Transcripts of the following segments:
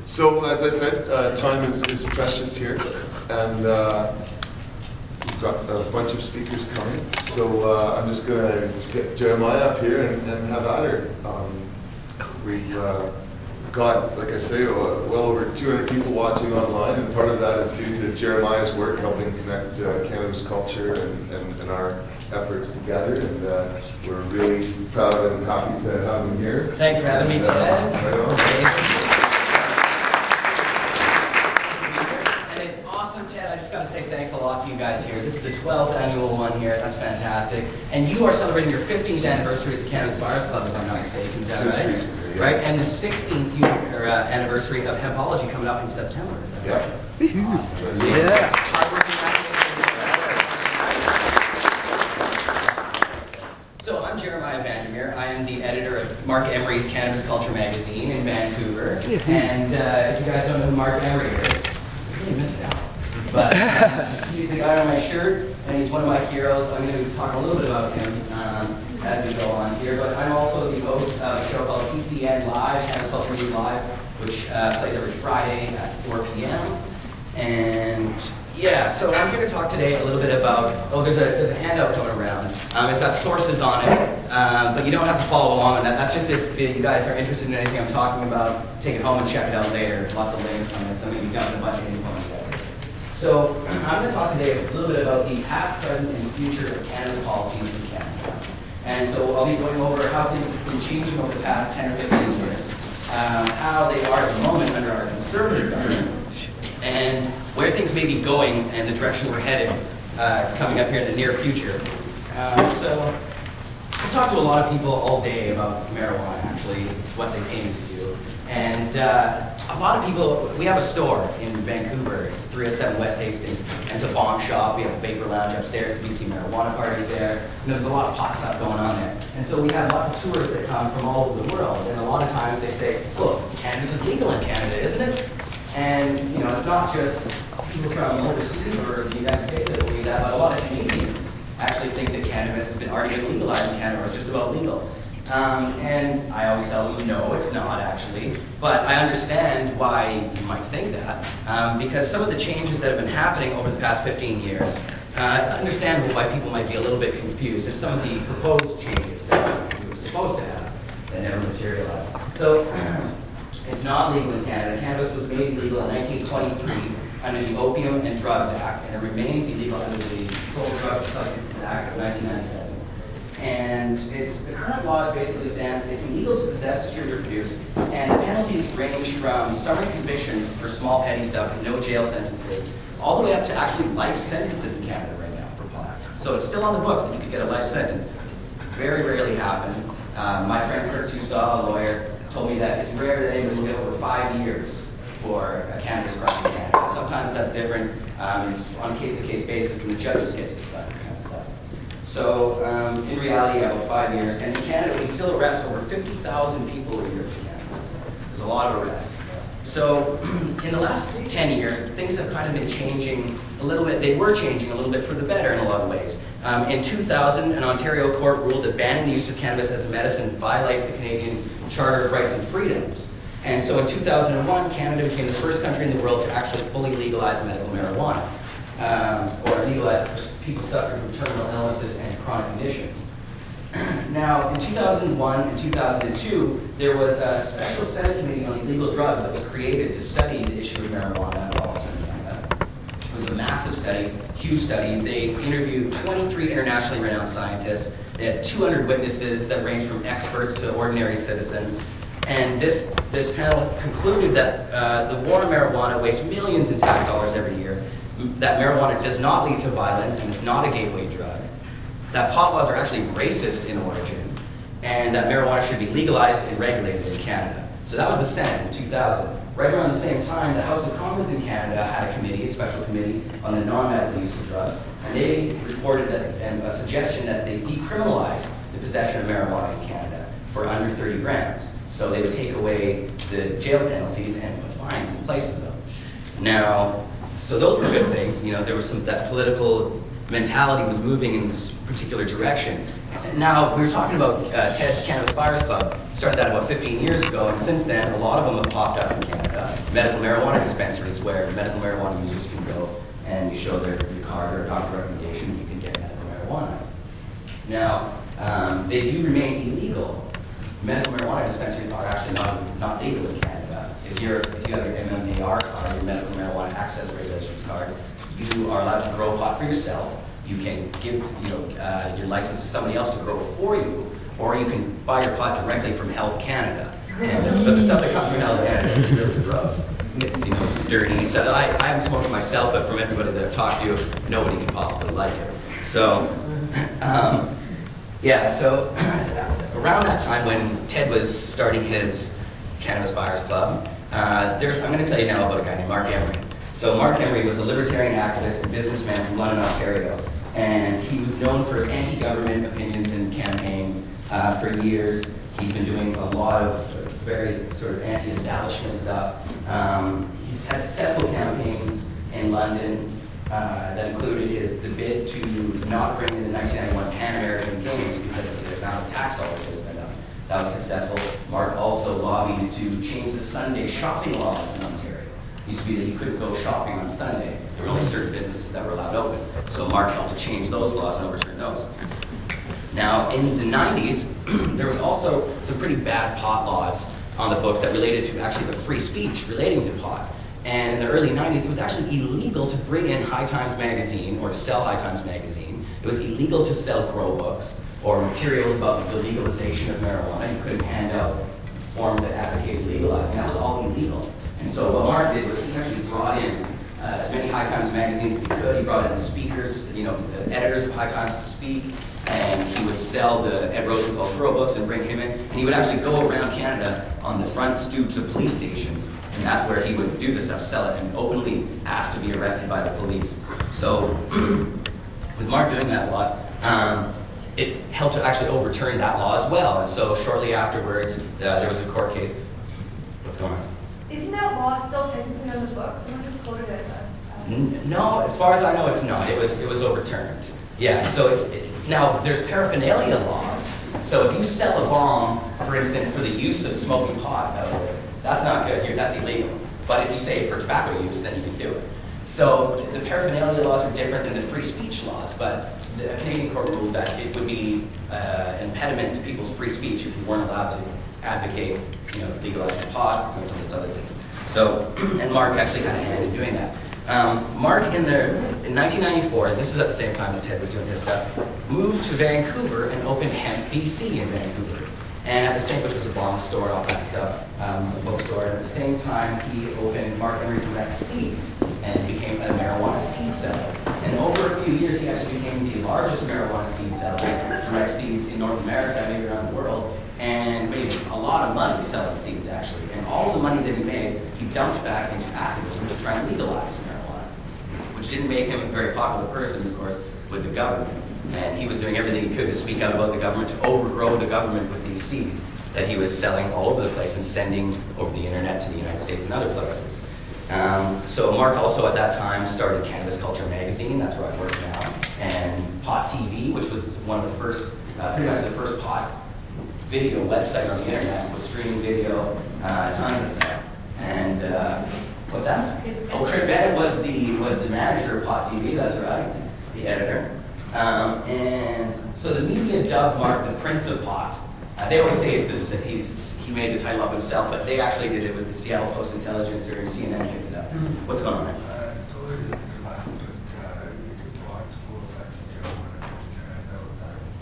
So as I said, time is precious here, and we've got a bunch of speakers coming. So I'm just going to get Jeremiah up here and have at her. We've got, like I say, well over 200 people watching online, and part of that is due to Jeremiah's work helping connect cannabis culture and our efforts together. And we're really proud and happy to have him here. Thanks for having me, Ted. Right on. Ted, I just got to say thanks a lot to you guys here. This is the 12th annual one here. That's fantastic. And you are celebrating your 15th anniversary at the Cannabis Buyers Club, if I'm not mistaken. Is that right? Recently, yes. Right? And the 16th anniversary of Hempology coming up in September. Is that right? Yeah. Awesome. Yeah. Hardworking activists. So I'm Jeremiah Vandermeer. I am the editor of Mark Emery's Cannabis Culture magazine in Vancouver. And if you guys don't know who Mark Emery is, you're really missing out. But he's the guy on my shirt, and he's one of my heroes. I'm going to talk a little bit about him as we go on here. But I'm also the host of a show called CCN Live, Cannabis Culture News Live, which plays every Friday at 4 p.m. And yeah, so I'm here to talk today a little bit about, there's a handout coming around. It's got sources on it, but you don't have to follow along on that. That's just if you guys are interested in anything I'm talking about, take it home and check it out later. Lots of links on it. So I'm going to be dumping a bunch of info on you guys. So I'm going to talk today a little bit about the past, present, and future of cannabis policies in Canada. And so I'll be going over how things have been changing over the past 10 or 15 years, how they are at the moment under our conservative government, and where things may be going and the direction we're headed coming up here in the near future. So I talk to a lot of people all day about marijuana, actually. It's what they aim to do. And a lot of people, we have a store in Vancouver. It's 307 West Hastings. And it's a bomb shop. We have a vapor lounge upstairs. We see marijuana parties there. And there's a lot of pot stuff going on there. And so we have lots of tourists that come from all over the world. And a lot of times they say, look, cannabis is legal in Canada, isn't it? And, you know, it's not just people from overseas or the United States that believe that, but a lot of Canadians actually think that cannabis has already been legalized in Canada, or it's just about legal. And I always tell them, no, it's not actually. But I understand why you might think that, because some of the changes that have been happening over the past 15 years, it's understandable why people might be a little bit confused. And some of the proposed changes that we were supposed to have that never materialized. So it's not legal in Canada. Cannabis was made illegal in 1923 under the Opium and Drugs Act, and it remains illegal under the Controlled Drugs and Substances Act of 1997. And the current laws basically say it's illegal to possess, distribute, or produce, and the penalties range from summary convictions for small petty stuff and no jail sentences, all the way up to actually life sentences in Canada right now for pot. So it's still on the books that you could get a life sentence. Very rarely happens. My friend Kirk Tusaw, a lawyer, told me that it's rare that anyone will get over 5 years for a cannabis crime in Canada. Sometimes that's different. It's on a case-to-case basis, and the judges get to decide this kind of stuff. So in reality, about 5 years. And in Canada, we still arrest over 50,000 people a year for cannabis. There's a lot of arrests. So in the last 10 years, things have kind of been changing a little bit. They were changing a little bit for the better in a lot of ways. In 2000, an Ontario court ruled that banning the use of cannabis as a medicine violates the Canadian Charter of Rights and Freedoms. And so in 2001, Canada became the first country in the world to actually fully legalize medical marijuana, or legalize it for people suffering from terminal illnesses and chronic conditions. Now, in 2001 and 2002, there was a special Senate committee on illegal drugs that was created to study the issue of marijuana laws in Canada. It was a massive study, huge study. They interviewed 23 internationally renowned scientists. They had 200 witnesses that ranged from experts to ordinary citizens. And this panel concluded that the war on marijuana wastes millions in tax dollars every year, that marijuana does not lead to violence and is not a gateway drug, that pot laws are actually racist in origin, and that marijuana should be legalized and regulated in Canada. So that was the Senate in 2000. Right around the same time, the House of Commons in Canada had a committee, a special committee on the non-medical use of drugs, and they reported that, and a suggestion that they decriminalize the possession of marijuana in Canada for under 30 grams. So they would take away the jail penalties and put fines in place of them. Now, so those were good things. You know, there was that political mentality was moving in this particular direction. Now, we were talking about Ted's Cannabis Buyers Club. Started that about 15 years ago, and since then, a lot of them have popped up in Canada. Medical marijuana dispensaries where medical marijuana users can go and you show their card or doctor recommendation, you can get medical marijuana. Now, they do remain illegal. Medical marijuana dispensaries are actually not legal in Canada. If you have your MMAR card, your medical marijuana access regulations card, you are allowed to grow pot for yourself. You can give your license to somebody else to grow it for you, or you can buy your pot directly from Health Canada. And the stuff that comes from Health Canada is really gross. It's dirty. So I haven't smoked it myself, but from everybody that I've talked to, nobody can possibly like it. So so around that time when Ted was starting his Cannabis Buyers Club, I'm going to tell you now about a guy named Mark Emery. So Mark Emery was a libertarian activist and businessman from London, Ontario, and he was known for his anti-government opinions and campaigns for years. He's been doing a lot of very sort of anti-establishment stuff. He's had successful campaigns in London that included the bid to not bring in the 1991 Pan American Games because of the amount of tax dollars that was spent up. That was successful. Mark also lobbied to change the Sunday shopping laws in Ontario. It used to be that you couldn't go shopping on Sunday. There were only certain businesses that were allowed open. So Mark helped to change those laws and overturn those. Now, in the 90s, there was also some pretty bad pot laws on the books that related to actually the free speech relating to pot. And in the early 90s, it was actually illegal to bring in High Times magazine or to sell High Times magazine. It was illegal to sell grow books or materials about the legalization of marijuana. You couldn't hand out forms that advocated legalizing. That was all illegal. And so what Mark did was he actually brought in as many High Times magazines as he could. He brought in the speakers, the editors of High Times to speak, and he would sell the Ed Rosenthal grow books and bring him in. And he would actually go around Canada on the front stoops of police stations, and that's where he would do the stuff, sell it, and openly ask to be arrested by the police. So with Mark doing that a lot, it helped to actually overturn that law as well. And so shortly afterwards, there was a court case. What's going on? Isn't that law still technically on the books? Someone just quoted it as No, as far as I know, it's not. It was overturned. Yeah. So now there's paraphernalia laws. So if you sell a bomb, for instance, for the use of smoking pot, that's not good. That's illegal. But if you say it's for tobacco use, then you can do it. So the paraphernalia laws are different than the free speech laws, but the Canadian court ruled that it would be an impediment to people's free speech if you weren't allowed to advocate, legalizing pot and some of those other things. So, and Mark actually had a hand in doing that. Mark in 1994, this is at the same time that Ted was doing his stuff, moved to Vancouver and opened Hemp BC in Vancouver. And at the same, which was a bomb store and all kinds of stuff, a bookstore. And at the same time, he opened Mark Emery Direct Seeds and became a marijuana seed seller. And over a few years, he actually became the largest marijuana seed seller, Direct Seeds in North America, maybe around the world, and made a lot of money selling seeds actually. And all the money that he made, he dumped back into activism to try and legalize marijuana, which didn't make him a very popular person, of course, with the government. And he was doing everything he could to speak out about the government, to overgrow the government with these seeds that he was selling all over the place and sending over the internet to the United States and other places. So Mark also at that time started Cannabis Culture magazine, that's where I work now, and Pot TV, which was one of the first, pretty much the first pot video website on the internet with streaming video, tons of stuff. And what's that? Oh, Chris Bennett was the manager of Pot TV, that's right, the editor. And so the media dubbed Mark the Prince of Pot. They always say it's this, he made the title up himself, but they actually did it with the Seattle Post-Intelligencer and CNN kicked it up. What's going on there?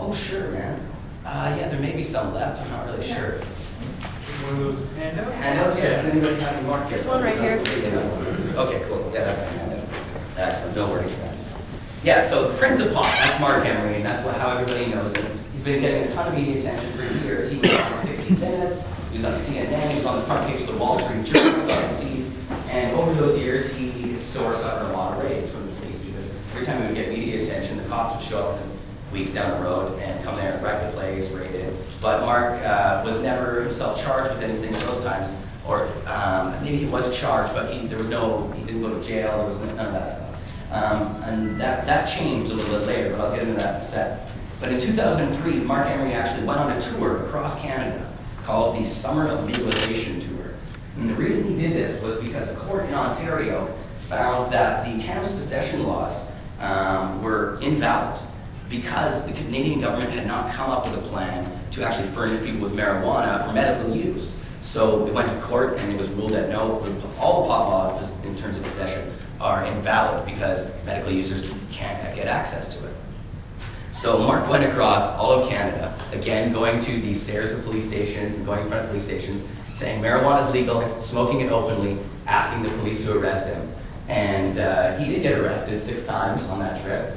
Oh, sure, man. Yeah, there may be some left. I'm not really sure. One of those handouts? Handouts? Yeah. Does anybody have any mark here? There's one right here. Okay, cool. Yeah, that's a handout. Excellent. No worries, man. Yeah, so the Prince of Pot, that's Mark Emery, and that's how everybody knows him. He's been getting a ton of media attention for years. He was on 60 Minutes, he was on CNN, he was on the front page of the Wall Street Journal about seeds, and over those years, his store suffered a lot of raids from the police because every time he would get media attention, the cops would show up weeks down the road and come there and wreck the place, raid it. But Mark was never himself charged with anything at those times, or maybe he was charged, but he didn't go to jail, there was none of that stuff. And that changed a little bit later, but I'll get into that in a sec. But in 2003, Mark Emery actually went on a tour across Canada called the Summer of Legalization Tour. And the reason he did this was because a court in Ontario found that the cannabis possession laws were invalid because the Canadian government had not come up with a plan to actually furnish people with marijuana for medical use. So we went to court and it was ruled that no, all the pot laws in terms of possession are invalid because medical users can't get access to it. So Mark went across all of Canada, again going to the stairs of police stations and going in front of police stations, saying marijuana is legal, smoking it openly, asking the police to arrest him. And he did get arrested 6 times on that trip.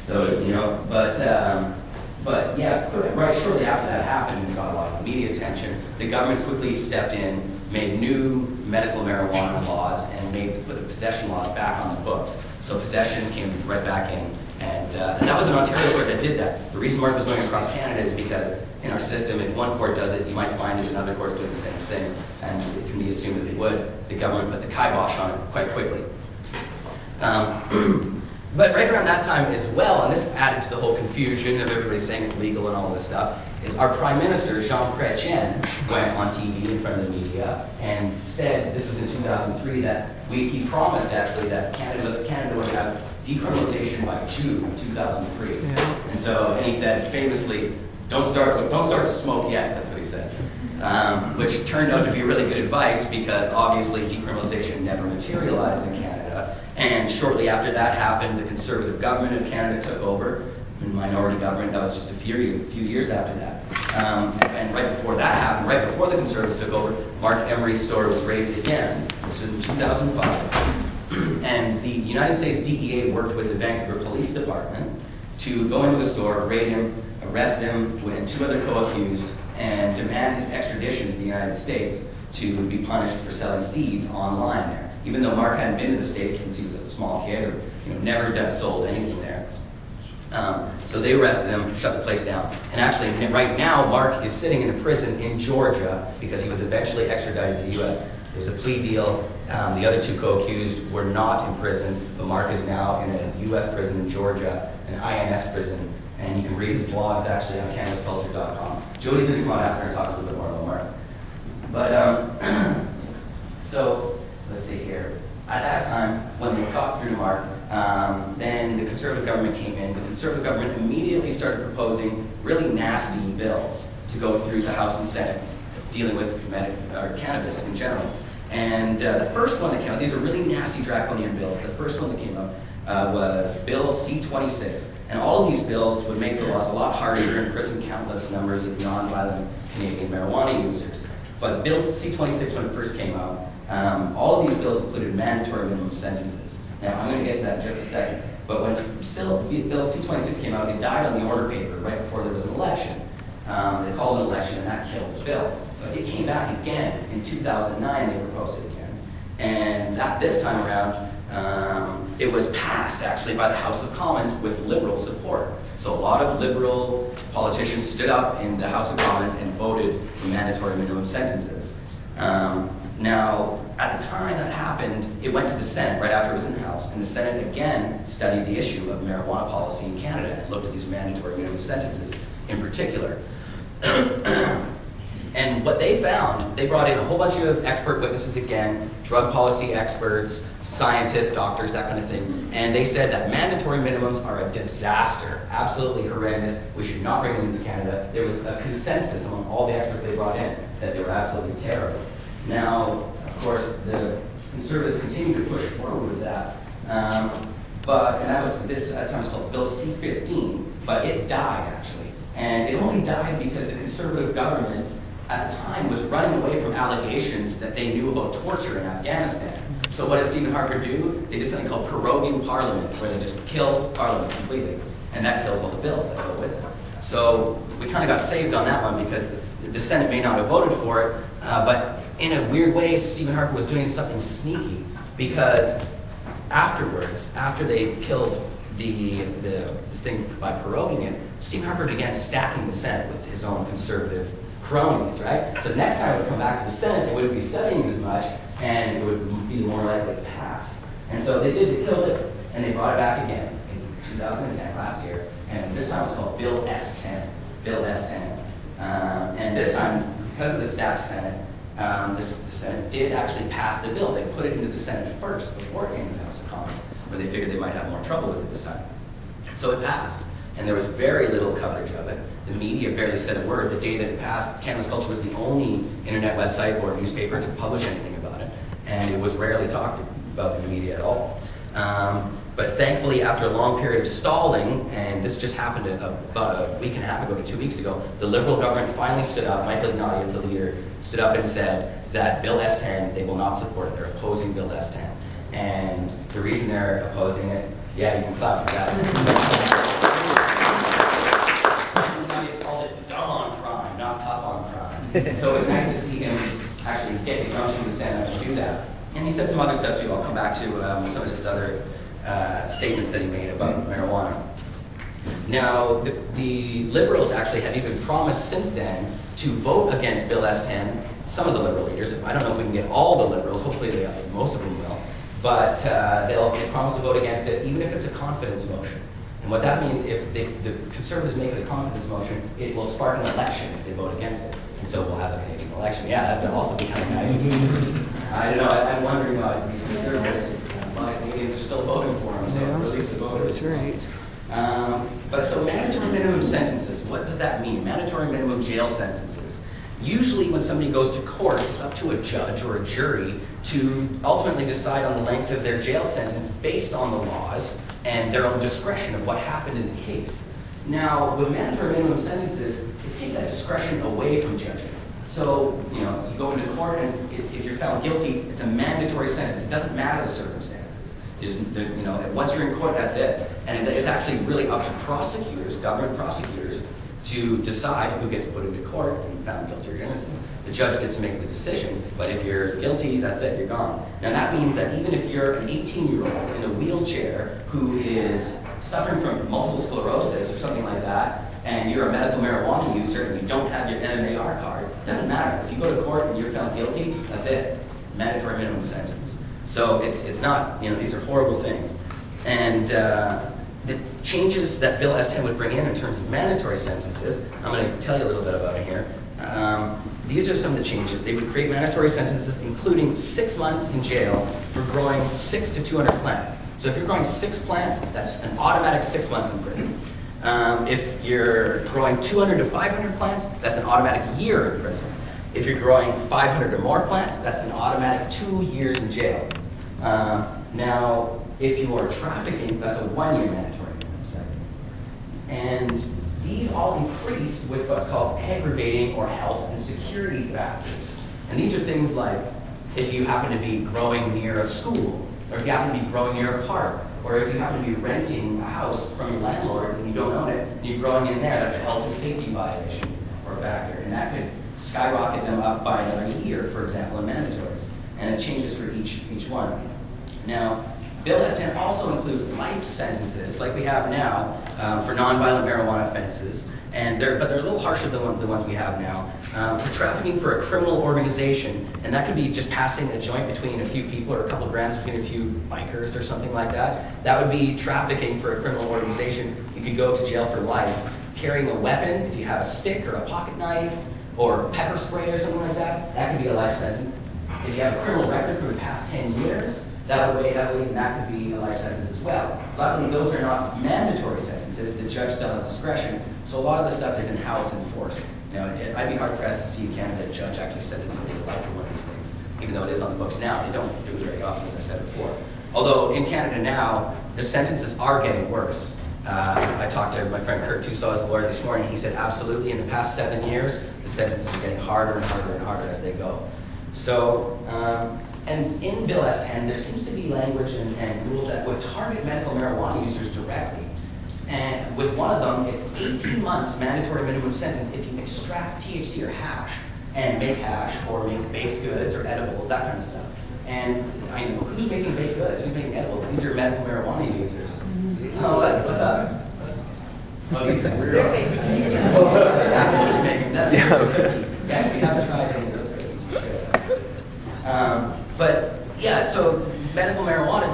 So, you know, but yeah, right shortly after that happened, we got a lot of media attention. The government quickly stepped in, made new medical marijuana laws, and put the possession laws back on the books. So possession came right back in. And that was an Ontario court that did that. The reason Mark was going across Canada is because in our system, if one court does it, you might find if another court is doing the same thing, and it can be assumed that they would. The government put the kibosh on it quite quickly. But right around that time as well, and this added to the whole confusion of everybody saying it's legal and all this stuff, is our Prime Minister, Jean Chrétien, went on TV in front of the media and said, this was in 2003, that he promised actually that Canada would have decriminalization by June of 2003. Yeah. And he said famously, don't start to smoke yet, that's what he said. Which turned out to be really good advice because obviously decriminalization never materialized in Canada. And shortly after that happened, the Conservative government of Canada took over, and minority government, that was just a few years after that. And right before that happened, right before the Conservatives took over, Mark Emery's store was raided again. This was in 2005. And the United States DEA worked with the Vancouver Police Department to go into the store, raid him, arrest him and 2 other co-accused, and demand his extradition to the United States to be punished for selling seeds online there. Even though Mark hadn't been to the States since he was a small kid, or never sold anything there. So they arrested him, shut the place down. And actually, right now, Mark is sitting in a prison in Georgia because he was eventually extradited to the U.S. There was a plea deal. The other 2 co-accused were not in prison, but Mark is now in a U.S. prison in Georgia, an INS prison, and you can read his blogs actually on cannabisculture.com. Jody's going to come on after and talk a little bit more about Mark. But, so, let's see here. At that time, when they got through to Mark, then the Conservative government came in. The Conservative government immediately started proposing really nasty bills to go through the House and Senate dealing with cannabis in general. And the first one that came out, these are really nasty draconian bills. The first one that came out was Bill C-26. And all of these bills would make the laws a lot harsher and imprison countless numbers of non-violent Canadian marijuana users. But Bill C-26, when it first came out, all of these bills included mandatory minimum sentences. Now, I'm going to get to that in just a second. But when Bill C-26 came out, it died on the order paper right before there was an election. They called an election, and that killed the bill. But it came back again in 2009. They proposed it again, and this time around, it was passed actually by the House of Commons with Liberal support. So a lot of Liberal politicians stood up in the House of Commons and voted for mandatory minimum sentences. Now, at the time that happened, it went to the Senate right after it was in the House, and the Senate again studied the issue of marijuana policy in Canada and looked at these mandatory minimum sentences in particular. And what they found, they brought in a whole bunch of expert witnesses again, drug policy experts, scientists, doctors, that kind of thing, and they said that mandatory minimums are a disaster, absolutely horrendous. We should not bring them into Canada. There was a consensus among all the experts they brought in that they were absolutely terrible. Now, of course, the Conservatives continue to push forward with that, and that was, at the time it was called Bill C-15, but it died actually. And it only died because the Conservative government at the time was running away from allegations that they knew about torture in Afghanistan. So what did Stephen Harper do? They did something called proroguing Parliament, where they just killed Parliament completely. And that kills all the bills that go with it. So we kind of got saved on that one because the Senate may not have voted for it, but in a weird way, Stephen Harper was doing something sneaky because afterwards, after they killed the thing by proroguing it, Stephen Harper began stacking the Senate with his own conservative cronies, right? So next time it would come back to the Senate, they wouldn't be studying as much, and it would be more likely to pass. And so they killed it, and they brought it back again. 2010, last year, and this time it was called Bill S-10. Bill S-10. And this time, because of the stacked Senate, the Senate did actually pass the bill. They put it into the Senate first before it came to the House of Commons, where they figured they might have more trouble with it this time. So it passed, and there was very little coverage of it. The media barely said a word. The day that it passed, Cannabis Culture was the only internet website or newspaper to publish anything about it, and it was rarely talked about in the media at all. But thankfully, after a long period of stalling, and this just happened about a week and a half ago to 2 weeks ago, the Liberal government finally stood up. Michael Ignatieff, the leader, stood up and said that Bill S-10, they will not support it. They're opposing Bill S-10. And the reason they're opposing it, yeah, you can clap for that. Ignatieff called it dumb on crime, not tough on crime. So it's nice to see him actually get the gumption to stand up and do that. And he said some other stuff too. I'll come back to some of his other statements that he made about marijuana. Now, the Liberals actually have even promised since then to vote against Bill S-10. Some of the Liberal leaders, I don't know if we can get all the Liberals, hopefully most of them will, but they promise to vote against it even if it's a confidence motion. And what that means, if the Conservatives make it a confidence motion, it will spark an election if they vote against it. And so we'll have a Canadian election. Yeah, that would also be kind of nice. I don't know, I'm wondering about these Conservatives. A lot of Canadians are still voting for him, so release the voters. That's right. But so mandatory minimum sentences, what does that mean? Mandatory minimum jail sentences. Usually when somebody goes to court, it's up to a judge or a jury to ultimately decide on the length of their jail sentence based on the laws and their own discretion of what happened in the case. Now, with mandatory minimum sentences, they take that discretion away from judges. So, you go into court and if you're found guilty, it's a mandatory sentence. It doesn't matter the circumstances. Once you're in court, that's it. And it's actually really up to prosecutors, government prosecutors, to decide who gets put into court and found guilty or innocent. The judge gets to make the decision, but if you're guilty, that's it, you're gone. Now that means that even if you're an 18-year-old in a wheelchair who is suffering from multiple sclerosis or something like that, and you're a medical marijuana user and you don't have your MMAR card, it doesn't matter. If you go to court and you're found guilty, that's it. Mandatory minimum sentence. So it's not, these are horrible things. And the changes that Bill S-10 would bring in terms of mandatory sentences, I'm going to tell you a little bit about it here. These are some of the changes. They would create mandatory sentences including 6 months in jail for growing 6 to 200 plants. So if you're growing 6 plants, that's an automatic 6 months in prison. If you're growing 200 to 500 plants, that's an automatic year in prison. If you're growing 500 or more plants, that's an automatic 2 years in jail. Now, if you are trafficking, that's a 1-year mandatory minimum sentence. And these all increase with what's called aggravating or health and security factors. And these are things like if you happen to be growing near a school, or if you happen to be growing near a park, or if you happen to be renting a house from your landlord and you don't own it, and you're growing in there, that's a health and safety violation or factor. And that could skyrocket them up by another year, for example, in mandatories. And it changes for each one. Now, Bill S-10 also includes life sentences, like we have now, for nonviolent marijuana offenses, but they're a little harsher than the ones we have now, for trafficking for a criminal organization, and that could be just passing a joint between a few people or a couple grams between a few bikers or something like that. That would be trafficking for a criminal organization. You could go to jail for life. Carrying a weapon, if you have a stick or a pocket knife or pepper spray or something like that, that could be a life sentence. If you have a criminal record for the past 10 years, that would weigh heavily, and that could be a life sentence as well. Luckily, those are not mandatory sentences. The judge still has discretion, so a lot of the stuff is in how it's enforced. I'd be hard-pressed to see in Canada a judge actually sentence somebody to life for one of these things, even though it is on the books now. They don't do it very often, as I said before. Although in Canada now, the sentences are getting worse. I talked to my friend Kurt Tussauds, the lawyer, this morning. He said absolutely, in the past 7 years, the sentences are getting harder and harder and harder as they go. So, and in Bill S-10, there seems to be language and rules that would target medical marijuana users directly. And with one of them, it's 18 months mandatory minimum sentence if you extract THC or hash and make hash or make baked goods or edibles, that kind of stuff. And I know, who's making baked goods? Who's making edibles? These are medical marijuana users. Oh, what's up? Oh, these are real. Absolutely making that. Yeah, we haven't tried any of those cookies for sure. But yeah, so medical marijuana,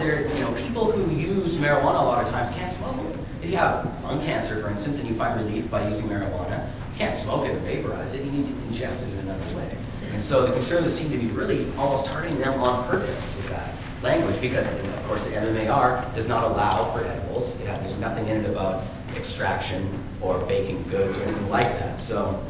people who use marijuana a lot of times can't smoke it. If you have lung cancer, for instance, and you find relief by using marijuana, you can't smoke it or vaporize it, you need to ingest it in another way. And so the conservatives seem to be really almost targeting them on purpose with that language because, of course, the MMAR does not allow for edibles. There's nothing in it about extraction or baking goods or anything like that. So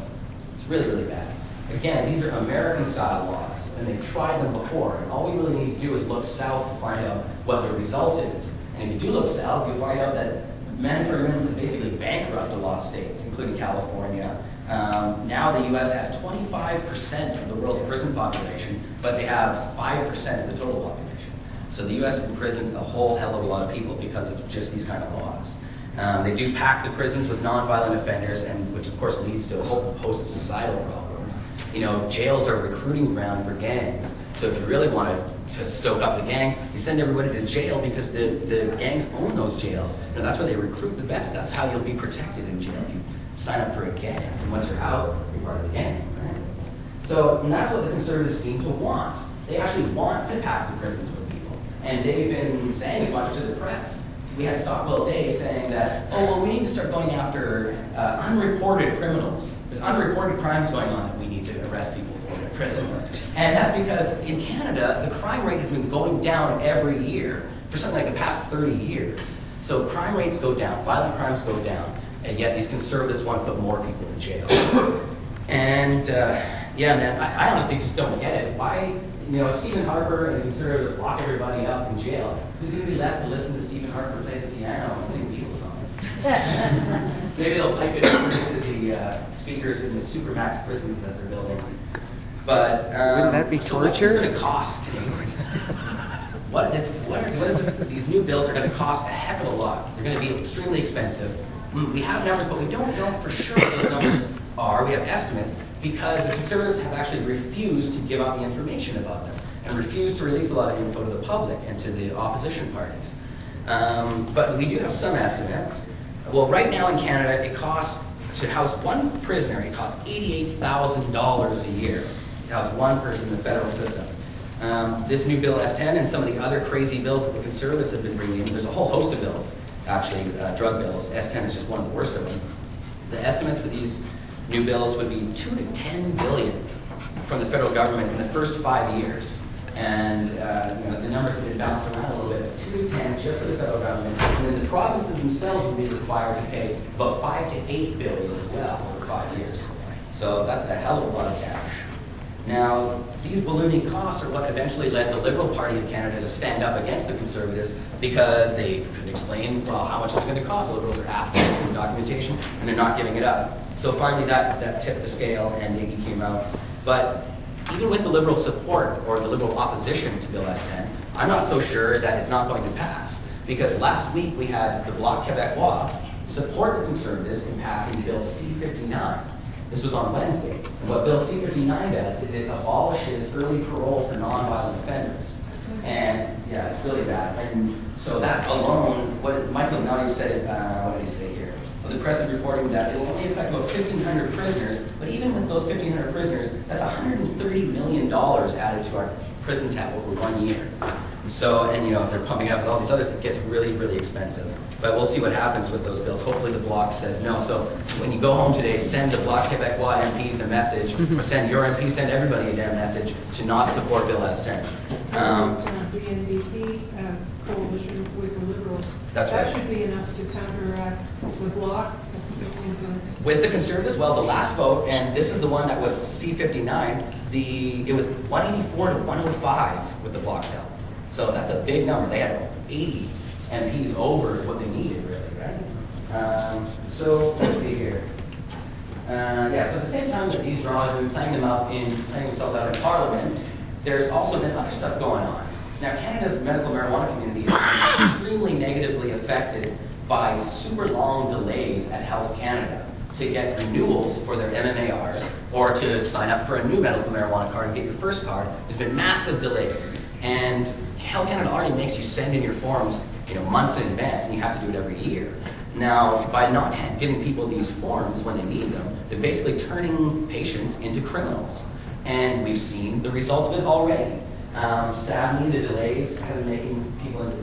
it's really, really bad. Again, these are American-style laws, and they've tried them before. And all we really need to do is look south to find out what the result is. And if you do look south, you'll find out that mandatory minimums have basically bankrupted a lot of states, including California. Now the U.S. has 25% of the world's prison population, but they have 5% of the total population. So the U.S. imprisons a whole hell of a lot of people because of just these kind of laws. They do pack the prisons with nonviolent offenders, and which of course leads to a whole host of societal problems. You know, jails are a recruiting ground for gangs. So if you really want to stoke up the gangs, you send everybody to jail because the gangs own those jails. You know, that's where they recruit the best. That's how you'll be protected in jail. If you sign up for a gang, and once you're out, you're part of the gang, right? So, and that's what the conservatives seem to want. They actually want to pack the prisons with people. And they've been saying as much to the press. We had Stockwell Day saying that, oh, well, we need to start going after unreported criminals. There's unreported crimes going on that we need to arrest people for in prison. And that's because in Canada, the crime rate has been going down every year for something like the past 30 years. So crime rates go down, violent crimes go down, and yet these conservatives want to put more people in jail. And yeah, man, I honestly just don't get it. Why, you know, if Stephen Harper and the conservatives lock everybody up in jail, who's going to be left to listen to Stephen Harper play the piano and sing Beatles songs? Maybe they'll pipe it into the speakers in the supermax prisons that they're building. But wouldn't that be so what's torture? this going to cost Canadians? What is this? These new bills are going to cost a heck of a lot. They're going to be extremely expensive. We have numbers, but we don't know for sure what those numbers are. We have estimates because the conservatives have actually refused to give out the information about them and refused to release a lot of info to the public and to the opposition parties. But we do have some estimates. Well, right now in Canada, it costs to house one prisoner, it costs $88,000 a year to house one person in the federal system. This new bill S10 and some of the other crazy bills that the conservatives have been bringing in, there's a whole host of bills, actually, drug bills. S10 is just one of the worst of them. The estimates for these new bills would be 2 to 10 billion from the federal government in the first 5 years. And you know, the numbers have been bounced around a little bit, 2 to 10 just for the federal government. And then the provinces themselves would be required to pay about 5 to 8 billion as well over 5 years. So that's a hell of a lot of cash. Now, these ballooning costs are what eventually led the Liberal Party of Canada to stand up against the Conservatives because they couldn't explain, well, how much it's going to cost. The Liberals are asking for documentation, and they're not giving it up. So finally that tipped the scale, and Iggy came out. But even with the Liberal support, or the Liberal opposition to Bill S10, I'm not so sure that it's not going to pass. Because last week we had the Bloc Québécois support the Conservatives in passing Bill C-59. This was on Wednesday. And what Bill C-59 does is it abolishes early parole for nonviolent offenders. And yeah, it's really bad. And so that alone, what Michael Naudi said is, what did he say here? Well, the press is reporting that it will only affect about 1,500 prisoners, but even with those 1,500 prisoners, that's $130 million added to our prison tab over 1 year. So, and you know, if they're pumping up with all these others, it gets really, really expensive. But we'll see what happens with those bills. Hopefully the Bloc says no. So when you go home today, send the Bloc Québécois MPs a message, or send your MP, send everybody a damn message to not support Bill S10. The NDP coalition with the Liberals. That's right. That should be enough to counteract with Bloc. With the Conservatives, well, the last vote, and this is the one that was C-59, it was 184 to 105 with the Bloc's help. So that's a big number. They had 80 MPs over what they needed, really, right? So let's see here. Yeah, so at the same time that these dramas have been playing themselves out in Parliament, there's also been other stuff going on. Now, Canada's medical marijuana community is extremely negatively affected by super long delays at Health Canada to get renewals for their MMARs or to sign up for a new medical marijuana card and get your first card. There's been massive delays. And Health Canada already makes you send in your forms, you know, months in advance, and you have to do it every year. Now, by not giving people these forms when they need them, they're basically turning patients into criminals. And we've seen the result of it already. Sadly, the delays have been making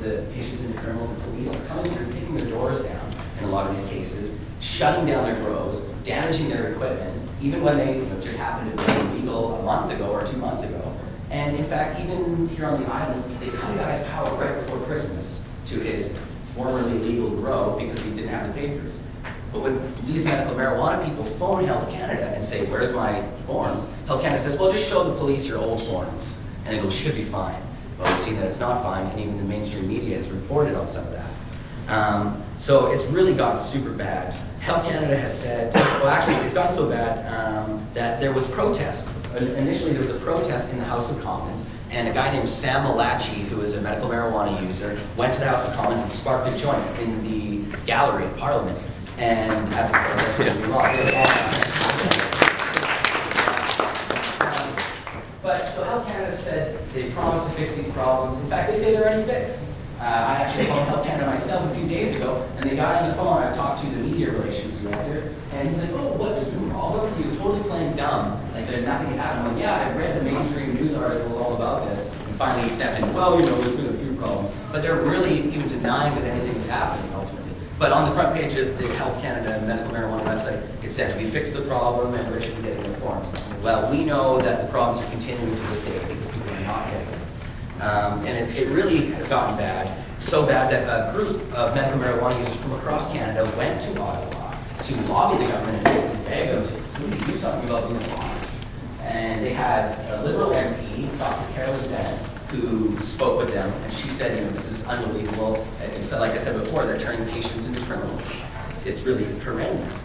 the patients into criminals, and police are coming and kicking their doors down in a lot of these cases, shutting down their grows, damaging their equipment, even when they just happened to be illegal a month ago or 2 months ago. And in fact, even here on the island, they cut a guy's power right before Christmas to his formerly legal grow because he didn't have the papers. But when these medical marijuana people phone Health Canada and say, where's my forms? Health Canada says, well, just show the police your old forms and it should be fine. But we've seen that it's not fine, and even the mainstream media has reported on some of that. So it's really gotten super bad. Health Canada has said, well actually it's gotten so bad that there was protest. Initially there was a protest in the House of Commons, and a guy named Sam Malachi, who is a medical marijuana user, went to the House of Commons and sparked a joint in the gallery of Parliament. And as a protest, we lost. But so Health Canada said they promised to fix these problems. In fact, they say they're already fixed. I actually called Health Canada myself a few days ago, and the guy on the phone, I talked to the media relations director, and he's like, oh, what, there's been problems? He was totally playing dumb, like that nothing had happened. I'm like, yeah, I've read the mainstream news articles all about this. And finally he stepped in, well, there's been a few problems. But they're really even denying that anything's happening ultimately. But on the front page of the Health Canada medical marijuana website, it says, we fixed the problem and we're getting their forms. Well, we know that the problems are continuing to this day because people are not getting them. And it really has gotten bad, so bad that a group of medical marijuana users from across Canada went to Ottawa to lobby the government and basically beg them to do something about these laws. And they had a Liberal MP, Dr. Carolyn Bennett, who spoke with them, and she said, this is unbelievable. And so, like I said before, they're turning patients into criminals. It's really horrendous.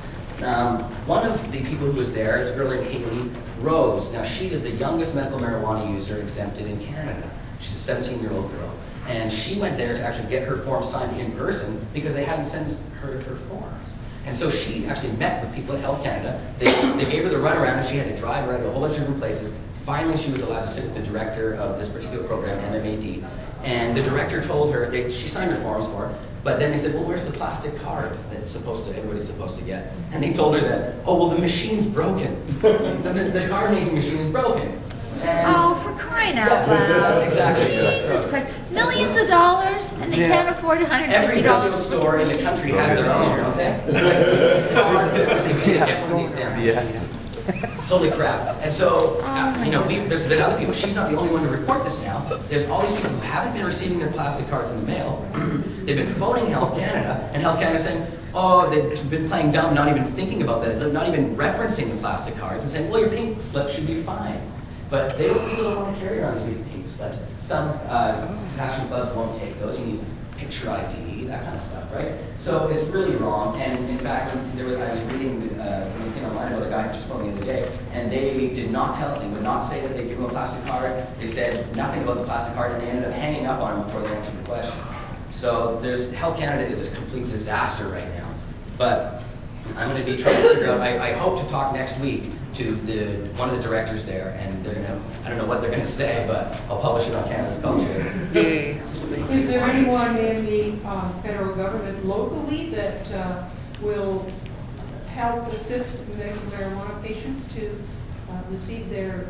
One of the people who was there is a girl named Haley Rose. Now, she is the youngest medical marijuana user exempted in Canada. She's a 17-year-old girl. And she went there to actually get her forms signed in person because they hadn't sent her forms. And so she actually met with people at Health Canada. They gave her the runaround, and she had to drive around to a whole bunch of different places. Finally, she was allowed to sit with the director of this particular program, MMAD. And the director told her, she signed her forms for her, but then they said, well, where's the plastic card that's everybody's supposed to get? And they told her that, oh, well, the machine's broken. the card making machine is broken. And Oh, for crying out loud. Exactly. Jesus Christ. Millions of dollars, and they can't afford $150. Every drug store in the country has their own, okay? It's hard to get one of these damn machines. It's totally crap. And so, there's been other people. She's not the only one to report this now. There's all these people who haven't been receiving their plastic cards in the mail. They've been phoning Health Canada, and Health Canada is saying, oh, they've been playing dumb, not even thinking about that. They're not even referencing the plastic cards and saying, well, your pink slip should be fine. But people don't want to carry around these big pink slips. Some passion clubs won't take those. You need picture ID, that kind of stuff, right? So it's really wrong. And in fact, I was reading thing online about a guy who just phoned the other day, and they did not tell him. They would not say that they give him a plastic card. They said nothing about the plastic card, and they ended up hanging up on him before they answered the question. So Health Canada is a complete disaster right now. But I'm going to be trying to figure out. I hope to talk next week to one of the directors there, and they're gonna, I don't know what they're gonna say, but I'll publish it on Cannabis Culture. Is there anyone in the federal government locally that will help assist medical marijuana patients to receive their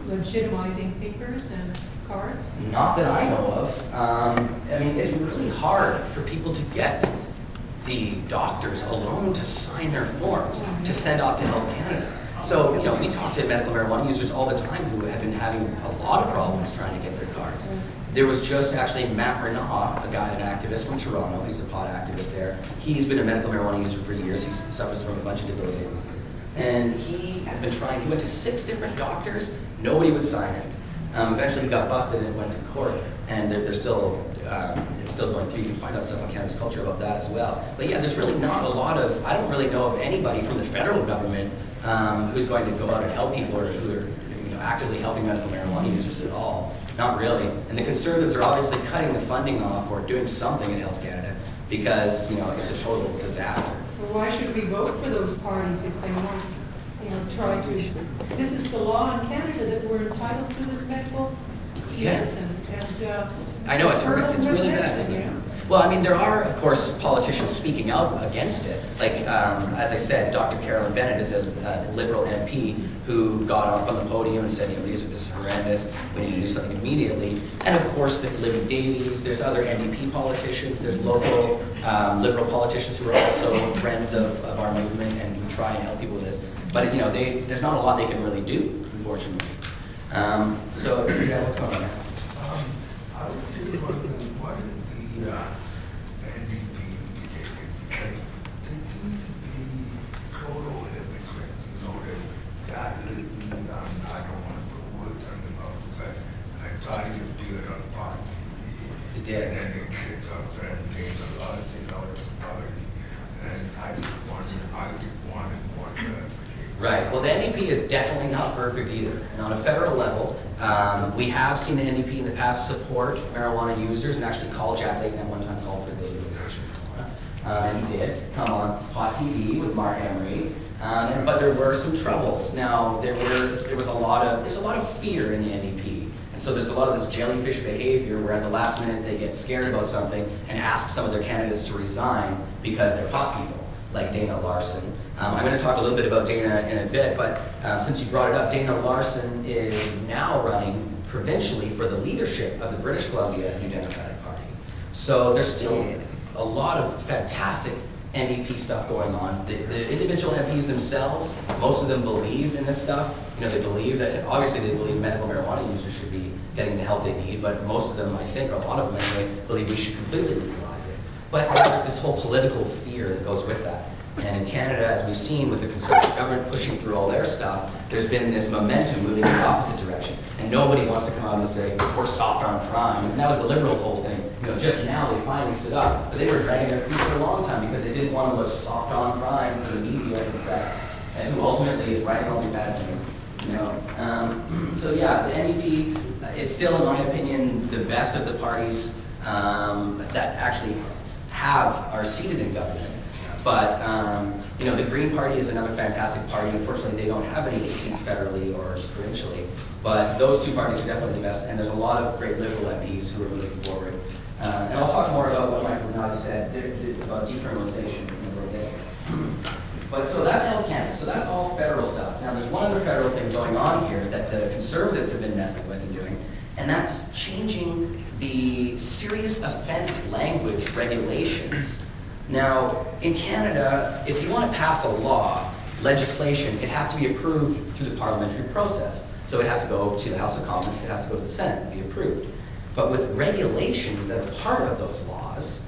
legitimizing papers and cards? Not that I know of. I mean, it's really hard for people to get the doctors alone to sign their forms to send off to Health Canada. So, we talk to medical marijuana users all the time who have been having a lot of problems trying to get their cards. There was just actually Matt Renaud, a guy, an activist from Toronto. He's a pot activist there. He's been a medical marijuana user for years. He suffers from a bunch of debilitating diseases. And he has been trying, he went to 6 different doctors. Nobody would sign it. Eventually he got busted and went to court. And it's still going through. You can find out stuff on Cannabis Culture about that as well. But yeah, there's really not a lot of, I don't really know of anybody from the federal government who's going to go out and help people or who are actively helping medical marijuana users at all. Not really. And the Conservatives are obviously cutting the funding off or doing something in Health Canada because, it's a total disaster. So why should we vote for those parties if they want, try to, this is the law in Canada that we're entitled to this medical medicine. And I know, it's really bad. Well, I mean, there are, of course, politicians speaking out against it. Like, as I said, Dr. Carolyn Bennett is a Liberal MP who got up on the podium and said, this is horrendous, we need to do something immediately. And of course, there's Libby Davies, there's other NDP politicians, there's local Liberal politicians who are also friends of our movement and who try and help people with this. But, there's not a lot they can really do, unfortunately. So, yeah, what's going on now? I was just wondering what is the NDP because they seem to be total hypocrites. They got listening. I don't want to put words on their mouth, but I thought he was good on Fox TV. He did. And then they kicked off certain things a lot, it's a party. And I just wanted more clarification. Right. Well, the NDP is definitely not perfect either. And on a federal level, we have seen the NDP in the past support marijuana users and actually Jack Layton at one time called for the legalization of marijuana. And he did come on Pot TV with Mark Emery. But there were some troubles. Now, there's a lot of fear in the NDP. And so there's a lot of this jellyfish behavior where at the last minute they get scared about something and ask some of their candidates to resign because they're pot people, like Dana Larson. I'm going to talk a little bit about Dana in a bit, but since you brought it up, Dana Larson is now running provincially for the leadership of the British Columbia New Democratic Party. So there's still a lot of fantastic NDP stuff going on. The individual MPs themselves, most of them believe in this stuff. They believe that, obviously they believe medical marijuana users should be getting the help they need, but most of them, I think, or a lot of them anyway, believe we should completely legalize it. But there's this whole political fear that goes with that. And in Canada, as we've seen with the Conservative government pushing through all their stuff, there's been this momentum moving in the opposite direction. And nobody wants to come out and say, we're soft on crime. And that was the Liberals' whole thing. Just now they finally stood up. But they were dragging their feet for a long time because they didn't want to look soft on crime for the media and the press, and who ultimately is writing all these bad things. So yeah, the NDP, it's still, in my opinion, the best of the parties that actually are seated in government. But, the Green Party is another fantastic party. Unfortunately, they don't have any seats federally or provincially. But those two parties are definitely the best, and there's a lot of great Liberal MPs who are moving forward. And I'll talk more about what Michael Rinaldi said about decriminalization in a little bit. But so that's Health Cannabis. So that's all federal stuff. Now, there's one other federal thing going on here that the Conservatives have been meddling with and doing, and that's changing the serious offense language regulations. Now, in Canada, if you want to pass a law, legislation, it has to be approved through the parliamentary process. So it has to go to the House of Commons, it has to go to the Senate to be approved. But with regulations that are part of those laws,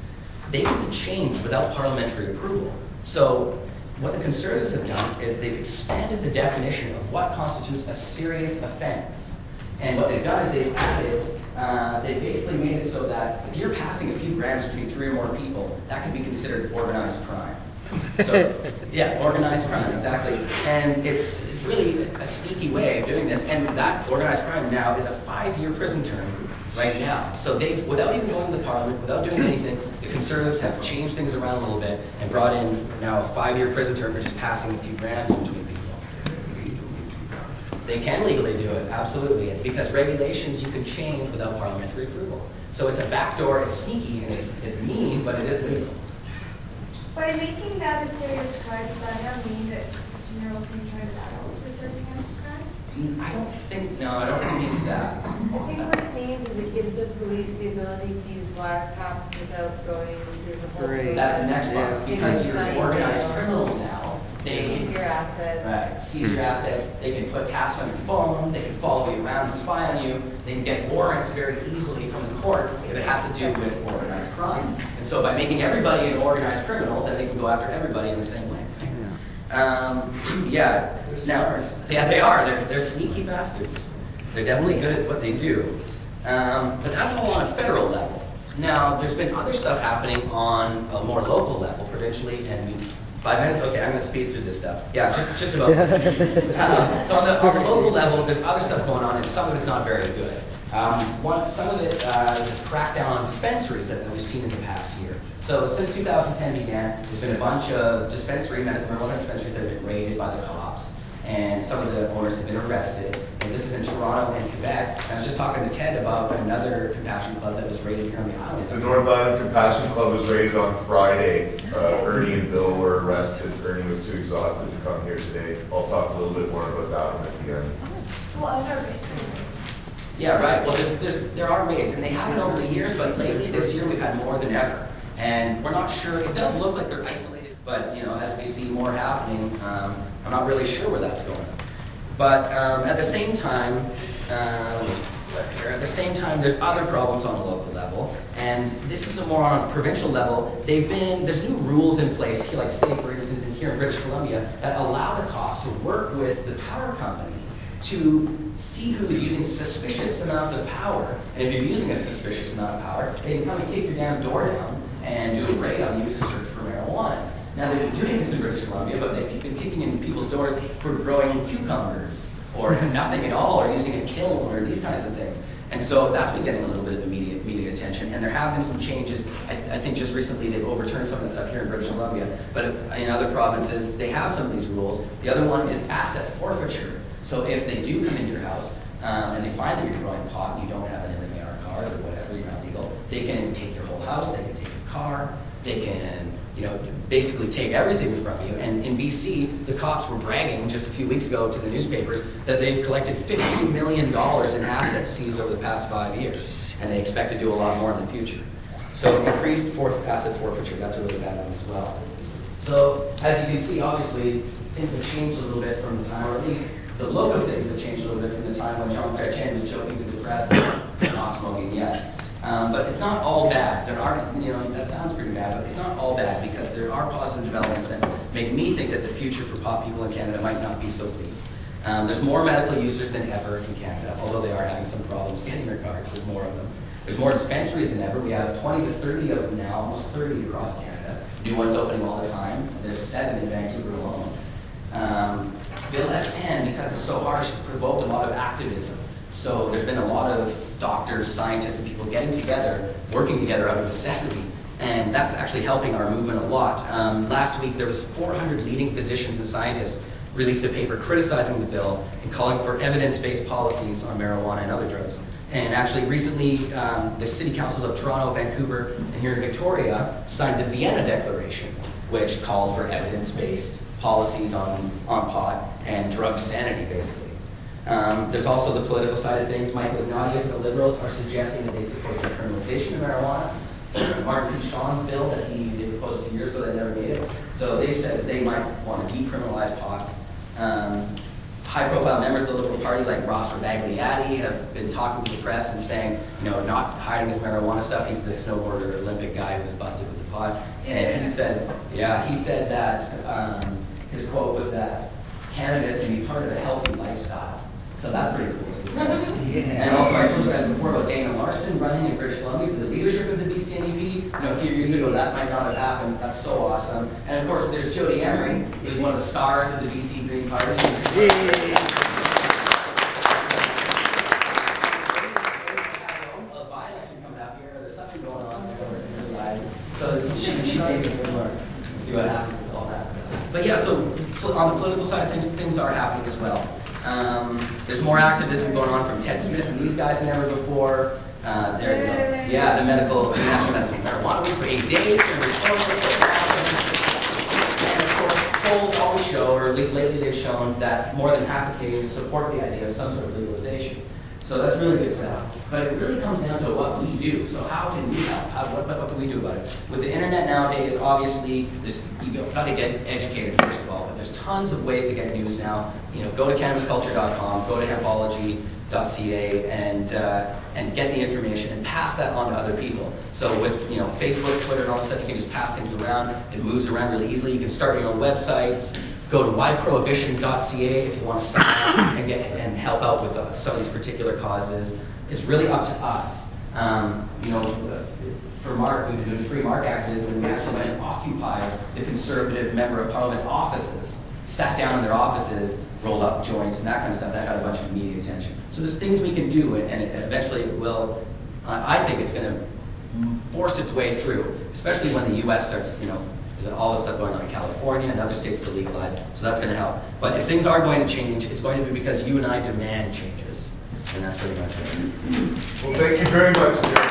they can be changed without parliamentary approval. So what the Conservatives have done is they've expanded the definition of what constitutes a serious offense. And what they've done is they've added, they basically made it so that if you're passing a few grams between 3 or more people, that can be considered organized crime. So, yeah, organized crime, exactly. And it's really a sneaky way of doing this. And that organized crime now is a 5-year prison term right now. So they've, without even going to the parliament, without doing anything, the Conservatives have changed things around a little bit and brought in now a 5-year prison term for just passing a few grams between people. They can legally do it, absolutely, because regulations you can change without parliamentary approval. So it's a backdoor, it's sneaky, and it's mean, but it is legal. By making that a serious crime, does that now mean that 16-year-olds can be tried as adults for certain cannabis crimes? I don't think it means that. I think what it means is it gives the police the ability to use wiretaps without going through the whole process. That's the next part, because you're an organized criminal now. They seize your assets. Right, seize your assets. They can put taps on your phone. They can follow you around and spy on you. They can get warrants very easily from the court if it has to do with organized crime. And so by making everybody an organized criminal, then they can go after everybody in the same way. Yeah. Now, yeah, they are. They're sneaky bastards. They're definitely good at what they do. But that's all on a federal level. Now, there's been other stuff happening on a more local level, provincially, and 5 minutes? Okay, I'm going to speed through this stuff. Yeah, just about. So on the local level, there's other stuff going on, and some of it's not very good. Some of it is crackdown on dispensaries that we've seen in the past year. So since 2010 began, there's been a bunch of medical marijuana dispensaries that have been raided by the cops, and some of the owners have been arrested. And this is in Toronto and Quebec. And I was just talking to Ted about another compassion club that was raided here on the island. The North Island Compassion Club was raided on Friday. Ernie and Bill were arrested. Ernie was too exhausted to come here today. I'll talk a little bit more about that one at the end. Well, I've never been. Yeah, right. Well, there are raids, and they happen over the years, but lately this year we've had more than ever. And we're not sure. It does look like they're isolated, but as we see more happening, I'm not really sure where that's going. But at the same time, there's other problems on a local level, and this is more on a provincial level. There's new rules in place here, like say for instance here in British Columbia, that allow the cops to work with the power company to see who is using suspicious amounts of power. And if you're using a suspicious amount of power, they can come and kick your damn door down and do a raid on you to search for marijuana. Now they've been doing this in British Columbia, but they've been kicking in people's doors for growing cucumbers or nothing at all, or using a kiln or these kinds of things. And so that's been getting a little bit of media attention. And there have been some changes. I think just recently they've overturned some of the stuff here in British Columbia, but in other provinces they have some of these rules. The other one is asset forfeiture. So if they do come into your house and they find that you're growing pot and you don't have an MMAR card or whatever, you're not legal, they can take your whole house, they can take your car, they can basically take everything from you. And in BC, the cops were bragging just a few weeks ago to the newspapers that they've collected $50 million in assets seized over the past 5 years, and they expect to do a lot more in the future. So increased asset forfeiture, that's a really bad one as well. So as you can see, obviously, things have changed a little bit from the time, or at least the look of things have changed a little bit from the time when John Fairchild was joking to the press and not smoking yet. But it's not all bad. There are, that sounds pretty bad, but it's not all bad because there are positive developments that make me think that the future for pot people in Canada might not be so bleak. There's more medical users than ever in Canada, although they are having some problems getting their cards. There's more of them. There's more dispensaries than ever. We have 20 to 30 of them now, almost 30 across Canada. New ones opening all the time. There's 7 in Vancouver alone. Bill S10, because it's so harsh, has provoked a lot of activism. So there's been a lot of doctors, scientists, and people getting together, working together out of necessity, and that's actually helping our movement a lot. Last week there was 400 leading physicians and scientists released a paper criticizing the bill and calling for evidence-based policies on marijuana and other drugs. And actually recently, the city councils of Toronto, Vancouver, and here in Victoria signed the Vienna Declaration, which calls for evidence-based policies on pot and drug sanity, basically. There's also the political side of things. Michael Ignatieff, the Liberals, are suggesting that they support the criminalization of marijuana. Martin Pichon's bill that they proposed a few years ago that never made it. So they've said that they might want to decriminalize pot. High-profile members of the Liberal Party, like Ross Rabagliati, have been talking to the press and saying, not hiding his marijuana stuff. He's the snowboarder Olympic guy who was busted with the pot. And he said that his quote was that cannabis can be part of a healthy lifestyle. So that's pretty cool too. And also I told you guys before about Dana Larson running in British Columbia for the leadership of the BC NEP. A few years ago that might not have happened. That's so awesome. And of course there's Jody Emery, who's one of the stars of the BC Green Party. A by-election coming up here. There's something going on there. So she may be a good one. See what happens with all that stuff. But yeah, so on the political side of things are happening as well. There's more activism going on from Ted Smith and these guys than ever before. The National Medical Marijuana Week for 8 days. And of course, polls always show, or at least lately they've shown, that more than half of Canadians support the idea of some sort of legalization. So that's really good stuff. But it really comes down to what we do. So how can we help? What can we do about it? With the internet nowadays, obviously, you've got to get educated first of all. But there's tons of ways to get news now. Go to cannabisculture.com, go to hempology.ca, and get the information and pass that on to other people. So with Facebook, Twitter, and all this stuff, you can just pass things around. It moves around really easily. You can start your own websites. Go to whyprohibition.ca if you want to sign up and help out with some of these particular causes. It's really up to us. For Mark, we've been doing free mark activism, and we actually went and occupied the Conservative Member of Parliament's offices, sat down in their offices, rolled up joints, and that kind of stuff. That got a bunch of media attention. So there's things we can do, and eventually it will. I think it's going to force its way through, especially when the U.S. starts, there's all this stuff going on in California and other states to legalize, so that's going to help. But if things are going to change, it's going to be because you and I demand changes. And that's pretty much it. Well, thank you very much, Jeremiah.